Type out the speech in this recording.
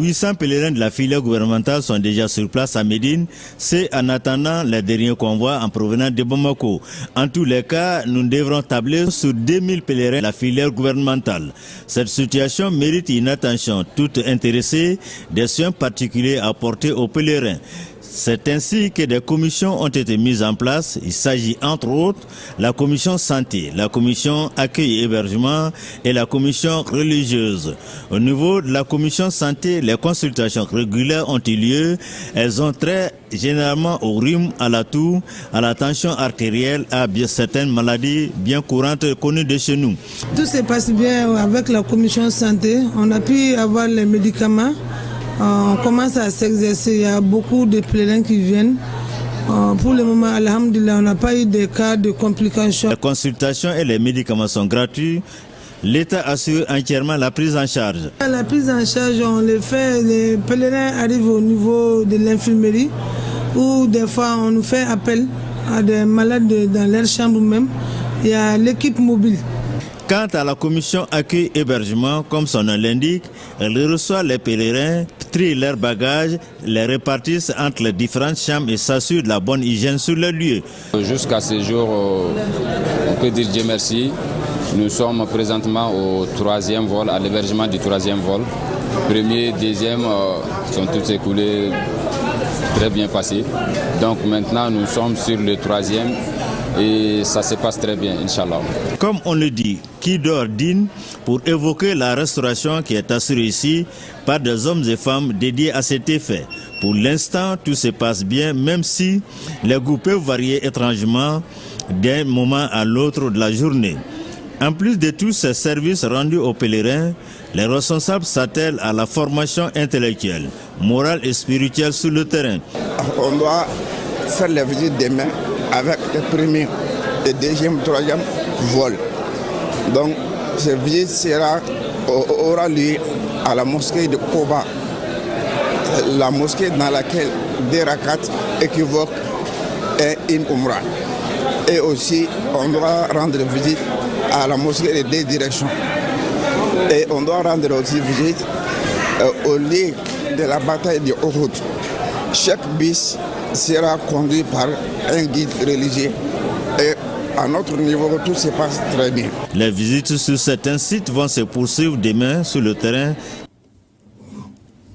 800 pèlerins de la filière gouvernementale sont déjà sur place à Médine. C'est en attendant les derniers convois en provenance de Bamako. En tous les cas, nous devrons tabler sur 2000 pèlerins de la filière gouvernementale. Cette situation mérite une attention toute intéressée, des soins particuliers apportés aux pèlerins. C'est ainsi que des commissions ont été mises en place. Il s'agit entre autres la commission santé, la commission accueil et hébergement et la commission religieuse. Au niveau de la commission santé, les consultations régulières ont eu lieu. Elles ont trait généralement au rhume, à la toux, à la tension artérielle, à certaines maladies bien courantes connues de chez nous. Tout se passe bien avec la commission santé. On a pu avoir les médicaments. On commence à s'exercer, il y a beaucoup de pèlerins qui viennent. Pour le moment, alhamdoulilah, on n'a pas eu de cas de complications. Les consultations et les médicaments sont gratuits. L'État assure entièrement la prise en charge. La prise en charge, on le fait, les pèlerins arrivent au niveau de l'infirmerie ou des fois on nous fait appel à des malades dans leur chambre même. Il y a l'équipe mobile. Quant à la commission accueil-hébergement, comme son nom l'indique, elle reçoit les pèlerins, trie leurs bagages, les répartissent entre les différentes chambres et s'assure de la bonne hygiène sur le lieu. Jusqu'à ce jour, on peut dire Dieu merci. Nous sommes présentement au 3e vol, à l'hébergement du 3e vol. Premier, deuxième sont tous écoulés, très bien passés. Donc maintenant, nous sommes sur le 3e. Et ça se passe très bien, Inch'Allah. Comme on le dit, qui dort dîne, pour évoquer la restauration qui est assurée ici par des hommes et femmes dédiés à cet effet. Pour l'instant, tout se passe bien, même si les goûts peuvent varier étrangement d'un moment à l'autre de la journée. En plus de tous ces services rendus aux pèlerins, les responsables s'attellent à la formation intellectuelle, morale et spirituelle sur le terrain. On doit faire les visites demain avec le premier, le deuxième, troisième vol. Donc, cette visite aura lieu à la mosquée de Koba, la mosquée dans laquelle des rakats équivoquent une umrah. Et aussi, on doit rendre visite à la mosquée des deux directions. Et on doit rendre aussi visite au lieu de la bataille de Uhud. Chaque bis sera conduit par un guide religieux et à notre niveau tout se passe très bien. Les visites sur certains sites vont se poursuivre demain sur le terrain